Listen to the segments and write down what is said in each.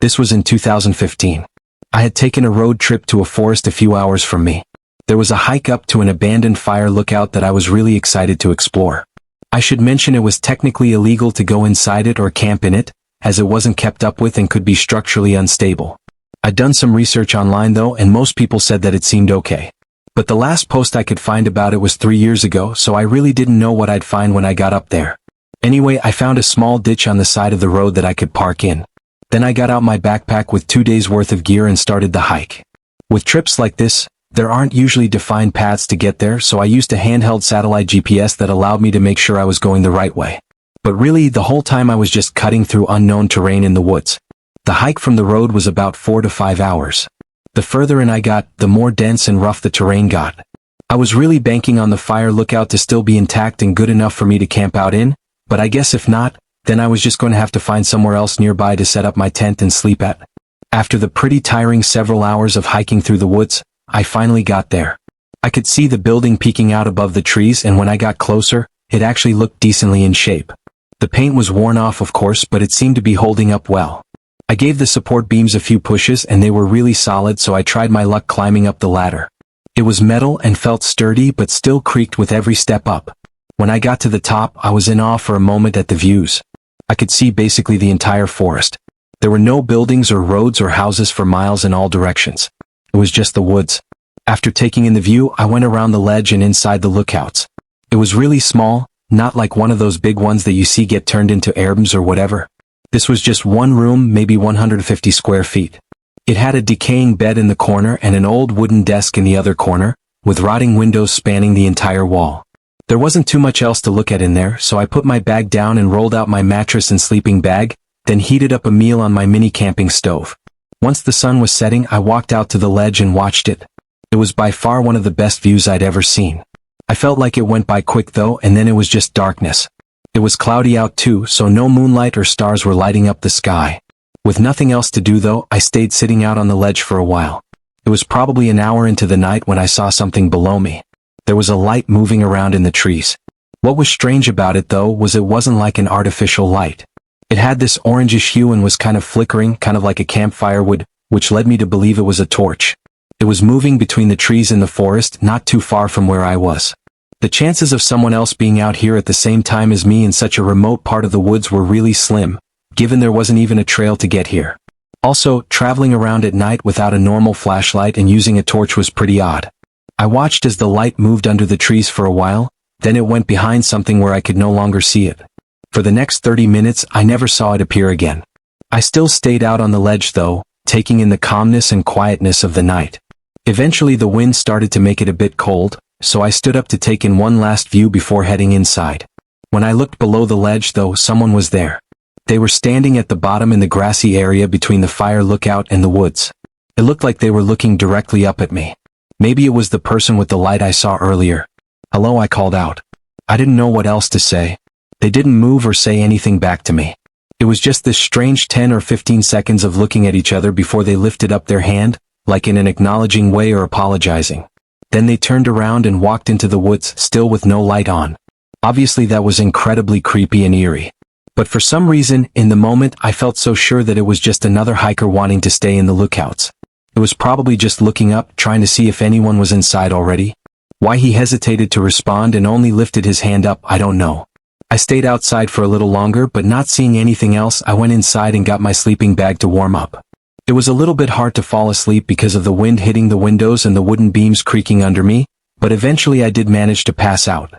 This was in 2015. I had taken a road trip to a forest a few hours from me. There was a hike up to an abandoned fire lookout that I was really excited to explore. I should mention it was technically illegal to go inside it or camp in it, as it wasn't kept up with and could be structurally unstable. I'd done some research online though, and most people said that it seemed okay. But the last post I could find about it was 3 years ago, so I really didn't know what I'd find when I got up there. Anyway, I found a small ditch on the side of the road that I could park in. Then I got out my backpack with 2 days worth of gear and started the hike. With trips like this, there aren't usually defined paths to get there, so I used a handheld satellite GPS that allowed me to make sure I was going the right way. But really, the whole time I was just cutting through unknown terrain in the woods. The hike from the road was about 4 to 5 hours. The further in I got, the more dense and rough the terrain got. I was really banking on the fire lookout to still be intact and good enough for me to camp out in, but I guess if not, then I was just going to have to find somewhere else nearby to set up my tent and sleep at. After the pretty tiring several hours of hiking through the woods, I finally got there. I could see the building peeking out above the trees, and when I got closer, it actually looked decently in shape. The paint was worn off, of course, but it seemed to be holding up well. I gave the support beams a few pushes and they were really solid, so I tried my luck climbing up the ladder. It was metal and felt sturdy but still creaked with every step up. When I got to the top, I was in awe for a moment at the views. I could see basically the entire forest. There were no buildings or roads or houses for miles in all directions. It was just the woods. After taking in the view, I went around the ledge and inside the lookouts. It was really small, not like one of those big ones that you see get turned into airbnbs or whatever. This was just one room, maybe 150 square feet. It had a decaying bed in the corner and an old wooden desk in the other corner, with rotting windows spanning the entire wall. There wasn't too much else to look at in there, so I put my bag down and rolled out my mattress and sleeping bag, then heated up a meal on my mini camping stove. Once the sun was setting, I walked out to the ledge and watched it. It was by far one of the best views I'd ever seen. I felt like it went by quick though, and then it was just darkness. It was cloudy out too, so no moonlight or stars were lighting up the sky. With nothing else to do though, I stayed sitting out on the ledge for a while. It was probably an hour into the night when I saw something below me. There was a light moving around in the trees. What was strange about it though was it wasn't like an artificial light. It had this orangish hue and was kind of flickering, kind of like a campfire would, which led me to believe it was a torch. It was moving between the trees in the forest, not too far from where I was. The chances of someone else being out here at the same time as me in such a remote part of the woods were really slim, given there wasn't even a trail to get here. Also, traveling around at night without a normal flashlight and using a torch was pretty odd. I watched as the light moved under the trees for a while, then it went behind something where I could no longer see it. For the next 30 minutes, I never saw it appear again. I still stayed out on the ledge though, taking in the calmness and quietness of the night. Eventually the wind started to make it a bit cold, so I stood up to take in one last view before heading inside. When I looked below the ledge though, someone was there. They were standing at the bottom in the grassy area between the fire lookout and the woods. It looked like they were looking directly up at me. Maybe it was the person with the light I saw earlier. "Hello," I called out. I didn't know what else to say. They didn't move or say anything back to me. It was just this strange 10 or 15 seconds of looking at each other before they lifted up their hand, like in an acknowledging way or apologizing. Then they turned around and walked into the woods, still with no light on. Obviously that was incredibly creepy and eerie. But for some reason, in the moment, I felt so sure that it was just another hiker wanting to stay in the lookouts. It was probably just looking up, trying to see if anyone was inside already. Why he hesitated to respond and only lifted his hand up, I don't know. I stayed outside for a little longer, but not seeing anything else, I went inside and got my sleeping bag to warm up. It was a little bit hard to fall asleep because of the wind hitting the windows and the wooden beams creaking under me, but eventually I did manage to pass out.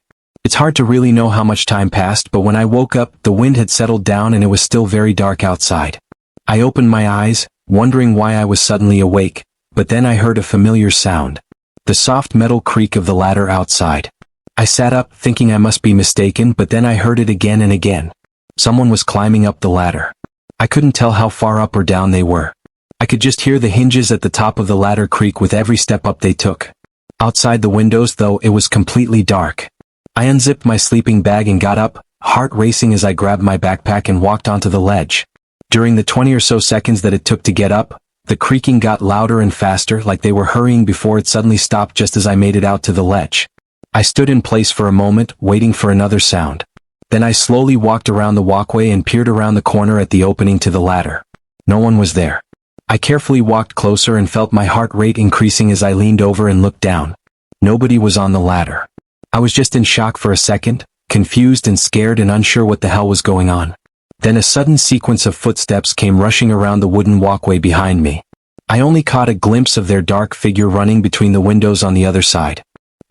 It's hard to really know how much time passed, but when I woke up, the wind had settled down and it was still very dark outside. I opened my eyes, wondering why I was suddenly awake, but then I heard a familiar sound. The soft metal creak of the ladder outside. I sat up, thinking I must be mistaken, but then I heard it again and again. Someone was climbing up the ladder. I couldn't tell how far up or down they were. I could just hear the hinges at the top of the ladder creak with every step up they took. Outside the windows, though, it was completely dark. I unzipped my sleeping bag and got up, heart racing as I grabbed my backpack and walked onto the ledge. During the 20 or so seconds that it took to get up, the creaking got louder and faster, like they were hurrying before it suddenly stopped just as I made it out to the ledge. I stood in place for a moment, waiting for another sound. Then I slowly walked around the walkway and peered around the corner at the opening to the ladder. No one was there. I carefully walked closer and felt my heart rate increasing as I leaned over and looked down. Nobody was on the ladder. I was just in shock for a second, confused and scared and unsure what the hell was going on. Then a sudden sequence of footsteps came rushing around the wooden walkway behind me. I only caught a glimpse of their dark figure running between the windows on the other side.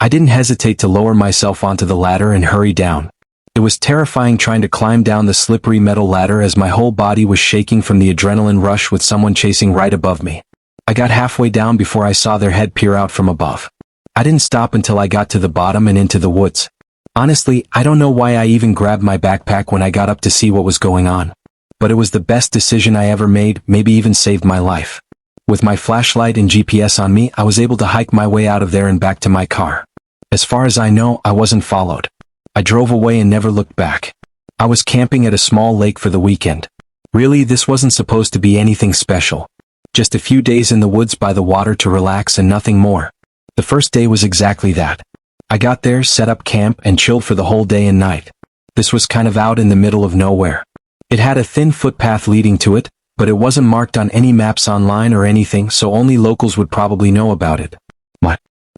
I didn't hesitate to lower myself onto the ladder and hurry down. It was terrifying trying to climb down the slippery metal ladder as my whole body was shaking from the adrenaline rush with someone chasing right above me. I got halfway down before I saw their head peer out from above. I didn't stop until I got to the bottom and into the woods. Honestly, I don't know why I even grabbed my backpack when I got up to see what was going on. But it was the best decision I ever made, maybe even saved my life. With my flashlight and GPS on me, I was able to hike my way out of there and back to my car. As far as I know, I wasn't followed. I drove away and never looked back. I was camping at a small lake for the weekend. Really, this wasn't supposed to be anything special. Just a few days in the woods by the water to relax and nothing more. The first day was exactly that. I got there, set up camp, and chilled for the whole day and night. This was kind of out in the middle of nowhere. It had a thin footpath leading to it, but it wasn't marked on any maps online or anything, so only locals would probably know about it. My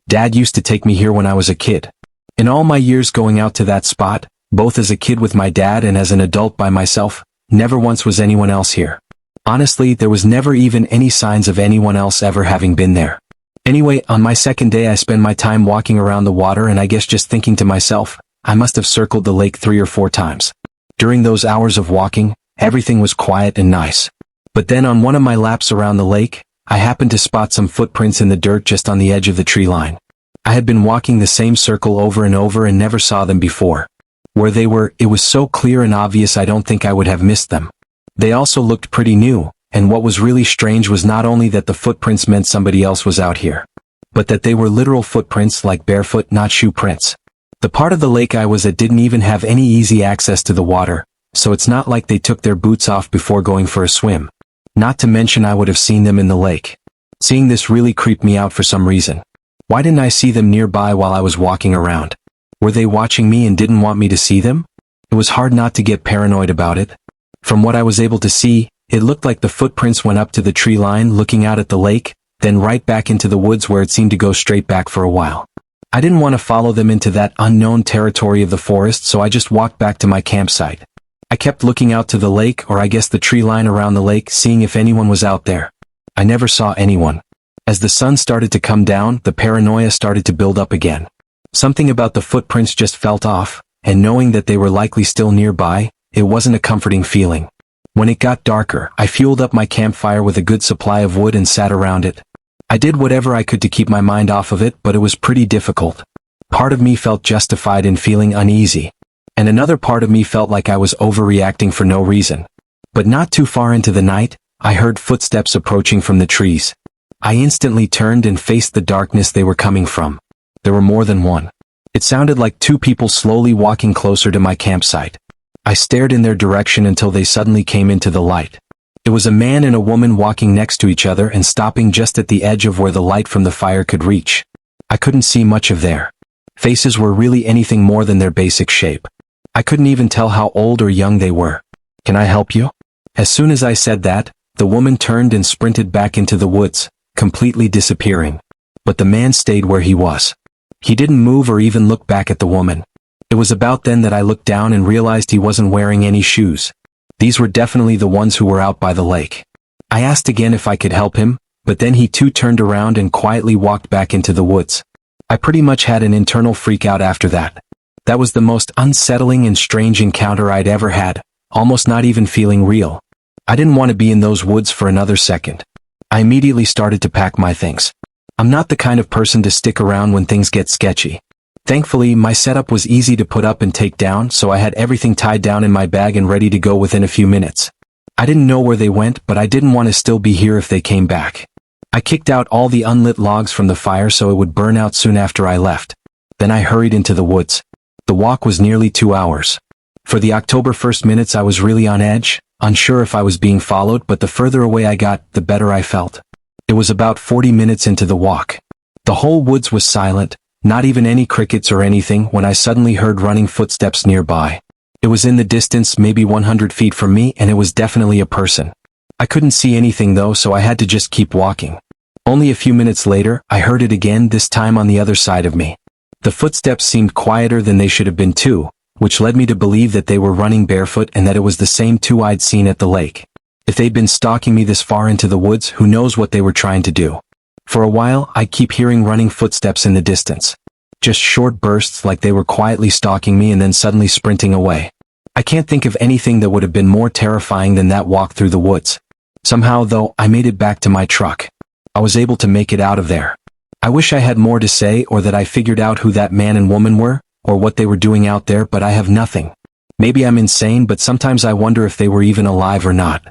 dad used to take me here when I was a kid. In all my years going out to that spot, both as a kid with my dad and as an adult by myself, never once was anyone else here. Honestly, there was never even any signs of anyone else ever having been there. Anyway, on my second day I spent my time walking around the water and I guess just thinking to myself, I must have circled the lake 3 or 4 times. During those hours of walking, everything was quiet and nice. But then on one of my laps around the lake, I happened to spot some footprints in the dirt just on the edge of the tree line. I had been walking the same circle over and over and never saw them before. Where they were, it was so clear and obvious I don't think I would have missed them. They also looked pretty new. And what was really strange was not only that the footprints meant somebody else was out here, but that they were literal footprints like barefoot, not shoe prints. The part of the lake I was at didn't even have any easy access to the water, so it's not like they took their boots off before going for a swim. Not to mention I would have seen them in the lake. Seeing this really creeped me out for some reason. Why didn't I see them nearby while I was walking around? Were they watching me and didn't want me to see them? It was hard not to get paranoid about it. From what I was able to see, it looked like the footprints went up to the tree line looking out at the lake, then right back into the woods where it seemed to go straight back for a while. I didn't want to follow them into that unknown territory of the forest, so I just walked back to my campsite. I kept looking out to the lake, or I guess the tree line around the lake, seeing if anyone was out there. I never saw anyone. As the sun started to come down, the paranoia started to build up again. Something about the footprints just felt off, and knowing that they were likely still nearby, it wasn't a comforting feeling. When it got darker, I fueled up my campfire with a good supply of wood and sat around it. I did whatever I could to keep my mind off of it, but it was pretty difficult. Part of me felt justified in feeling uneasy. And another part of me felt like I was overreacting for no reason. But not too far into the night, I heard footsteps approaching from the trees. I instantly turned and faced the darkness they were coming from. There were more than one. It sounded like 2 people slowly walking closer to my campsite. I stared in their direction until they suddenly came into the light. It was a man and a woman walking next to each other and stopping just at the edge of where the light from the fire could reach. I couldn't see much of their faces were really anything more than their basic shape. I couldn't even tell how old or young they were. Can I help you? As soon as I said that, the woman turned and sprinted back into the woods, completely disappearing. But the man stayed where he was. He didn't move or even look back at the woman. It was about then that I looked down and realized he wasn't wearing any shoes. These were definitely the ones who were out by the lake. I asked again if I could help him, but then he too turned around and quietly walked back into the woods. I pretty much had an internal freak out after that. That was the most unsettling and strange encounter I'd ever had, almost not even feeling real. I didn't want to be in those woods for another second. I immediately started to pack my things. I'm not the kind of person to stick around when things get sketchy. Thankfully, my setup was easy to put up and take down, so I had everything tied down in my bag and ready to go within a few minutes. I didn't know where they went, but I didn't want to still be here if they came back. I kicked out all the unlit logs from the fire so it would burn out soon after I left. Then I hurried into the woods. The walk was nearly 2 hours. For the October 1st minutes I was really on edge, unsure if I was being followed, but the further away I got, the better I felt. It was about 40 minutes into the walk. The whole woods was silent. Not even any crickets or anything, when I suddenly heard running footsteps nearby. It was in the distance, maybe 100 feet from me, and it was definitely a person. I couldn't see anything though, so I had to just keep walking. Only a few minutes later, I heard it again, this time on the other side of me. The footsteps seemed quieter than they should have been too, which led me to believe that they were running barefoot and that it was the same two I'd seen at the lake. If they'd been stalking me this far into the woods, who knows what they were trying to do. For a while, I'd keep hearing running footsteps in the distance. Just short bursts like they were quietly stalking me and then suddenly sprinting away. I can't think of anything that would have been more terrifying than that walk through the woods. Somehow, though, I made it back to my truck. I was able to make it out of there. I wish I had more to say, or that I figured out who that man and woman were, or what they were doing out there, but I have nothing. Maybe I'm insane, but sometimes I wonder if they were even alive or not.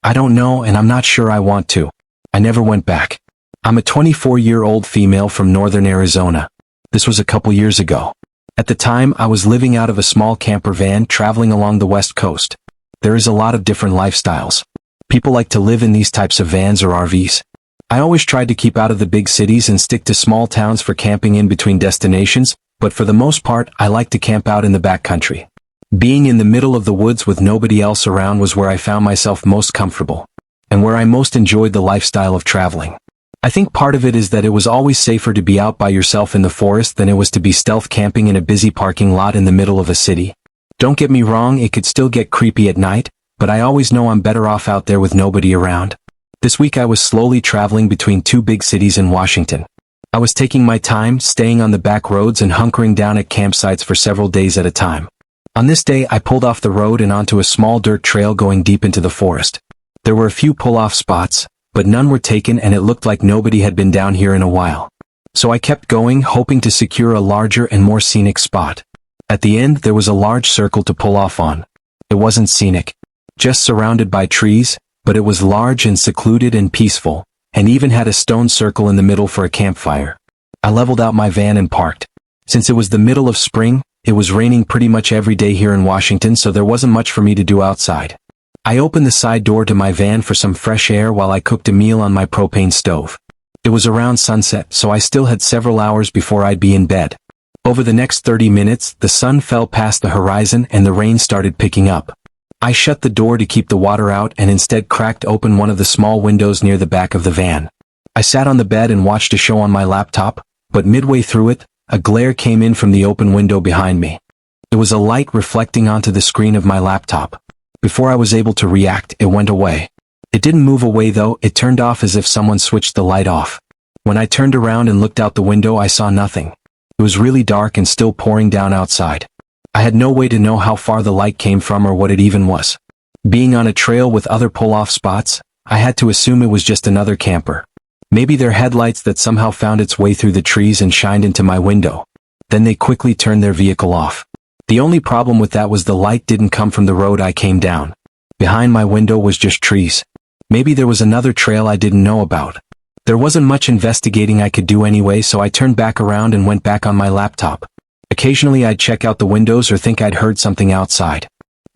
I don't know, and I'm not sure I want to. I never went back. I'm a 24-year-old female from northern Arizona. This was a couple years ago. At the time, I was living out of a small camper van traveling along the West Coast. There is a lot of different lifestyles. People like to live in these types of vans or RVs. I always tried to keep out of the big cities and stick to small towns for camping in between destinations, but for the most part, I like to camp out in the backcountry. Being in the middle of the woods with nobody else around was where I found myself most comfortable, and where I most enjoyed the lifestyle of traveling. I think part of it is that it was always safer to be out by yourself in the forest than it was to be stealth camping in a busy parking lot in the middle of a city. Don't get me wrong, it could still get creepy at night, but I always know I'm better off out there with nobody around. This week I was slowly traveling between two big cities in Washington. I was taking my time, staying on the back roads and hunkering down at campsites for several days at a time. On this day, I pulled off the road and onto a small dirt trail going deep into the forest. There were a few pull-off spots, but none were taken and it looked like nobody had been down here in a while. So I kept going, hoping to secure a larger and more scenic spot. At the end, there was a large circle to pull off on. It wasn't scenic, just surrounded by trees, but it was large and secluded and peaceful, and even had a stone circle in the middle for a campfire. I leveled out my van and parked. Since it was the middle of spring, it was raining pretty much every day here in Washington, so there wasn't much for me to do outside. I opened the side door to my van for some fresh air while I cooked a meal on my propane stove. It was around sunset, so I still had several hours before I'd be in bed. Over the next 30 minutes, the sun fell past the horizon and the rain started picking up. I shut the door to keep the water out and instead cracked open one of the small windows near the back of the van. I sat on the bed and watched a show on my laptop, but midway through it, a glare came in from the open window behind me. It was a light reflecting onto the screen of my laptop. Before I was able to react, it went away. It didn't move away though, it turned off as if someone switched the light off. When I turned around and looked out the window, I saw nothing. It was really dark and still pouring down outside. I had no way to know how far the light came from or what it even was. Being on a trail with other pull-off spots, I had to assume it was just another camper. Maybe their headlights that somehow found its way through the trees and shined into my window. Then they quickly turned their vehicle off. The only problem with that was the light didn't come from the road I came down. Behind my window was just trees. Maybe there was another trail I didn't know about. There wasn't much investigating I could do anyway, so I turned back around and went back on my laptop. Occasionally I'd check out the windows or think I'd heard something outside.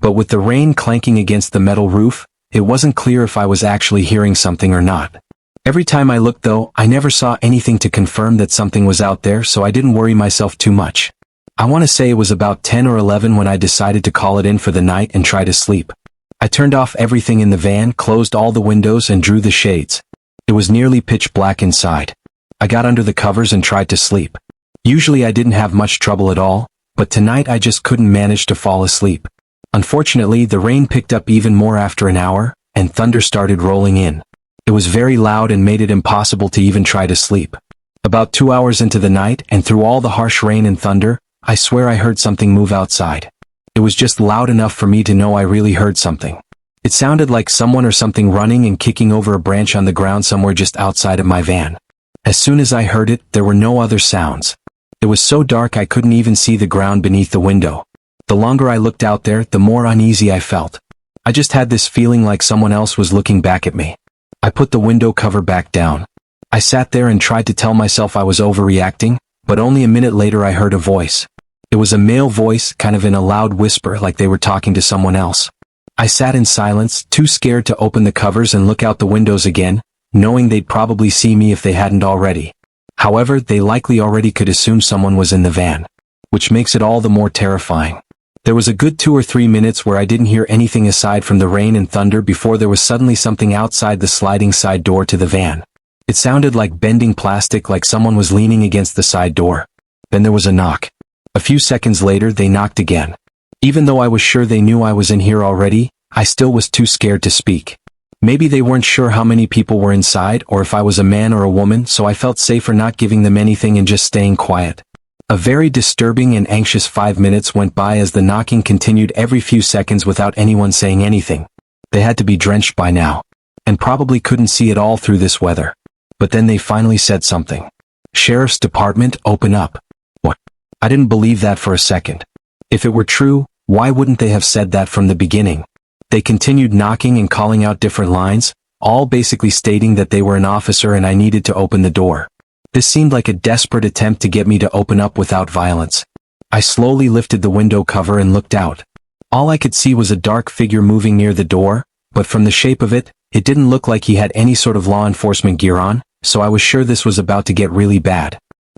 But with the rain clanking against the metal roof, it wasn't clear if I was actually hearing something or not. Every time I looked though, I never saw anything to confirm that something was out there, so I didn't worry myself too much. I want to say it was about 10 or 11 when I decided to call it in for the night and try to sleep. I turned off everything in the van, closed all the windows and drew the shades. It was nearly pitch black inside. I got under the covers and tried to sleep. Usually I didn't have much trouble at all, but tonight I just couldn't manage to fall asleep. Unfortunately, the rain picked up even more after an hour, and thunder started rolling in. It was very loud and made it impossible to even try to sleep. About 2 hours into the night, and through all the harsh rain and thunder, I swear I heard something move outside. It was just loud enough for me to know I really heard something. It sounded like someone or something running and kicking over a branch on the ground somewhere just outside of my van. As soon as I heard it, there were no other sounds. It was so dark I couldn't even see the ground beneath the window. The longer I looked out there, the more uneasy I felt. I just had this feeling like someone else was looking back at me. I put the window cover back down. I sat there and tried to tell myself I was overreacting, but only a minute later I heard a voice. It was a male voice, kind of in a loud whisper like they were talking to someone else. I sat in silence, too scared to open the covers and look out the windows again, knowing they'd probably see me if they hadn't already. However, they likely already could assume someone was in the van, which makes it all the more terrifying. There was a good 2 or 3 minutes where I didn't hear anything aside from the rain and thunder before there was suddenly something outside the sliding side door to the van. It sounded like bending plastic, like someone was leaning against the side door. Then there was a knock. A few seconds later they knocked again. Even though I was sure they knew I was in here already, I still was too scared to speak. Maybe they weren't sure how many people were inside or if I was a man or a woman, so I felt safer not giving them anything and just staying quiet. A very disturbing and anxious 5 minutes went by as the knocking continued every few seconds without anyone saying anything. They had to be drenched by now, and probably couldn't see at all through this weather. But then they finally said something. "Sheriff's Department, open up." What? I didn't believe that for a second. If it were true, why wouldn't they have said that from the beginning? They continued knocking and calling out different lines, all basically stating that they were an officer and I needed to open the door. This seemed like a desperate attempt to get me to open up without violence. I slowly lifted the window cover and looked out. All I could see was a dark figure moving near the door, but from the shape of it, it didn't look like he had any sort of law enforcement gear on, so I was sure this was about to get really bad.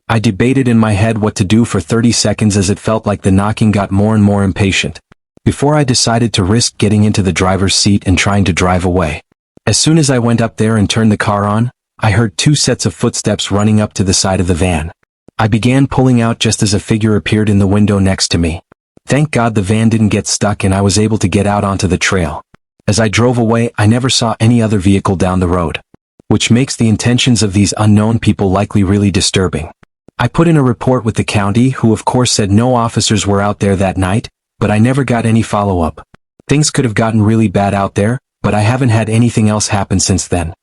I debated in my head what to do for 30 seconds as it felt like the knocking got more and more impatient, before I decided to risk getting into the driver's seat and trying to drive away. As soon as I went up there and turned the car on, I heard 2 sets of footsteps running up to the side of the van. I began pulling out just as a figure appeared in the window next to me. Thank God the van didn't get stuck and I was able to get out onto the trail. As I drove away, I never saw any other vehicle down the road, which makes the intentions of these unknown people likely really disturbing. I put in a report with the county, who of course said no officers were out there that night, but I never got any follow-up. Things could have gotten really bad out there, but I haven't had anything else happen since then.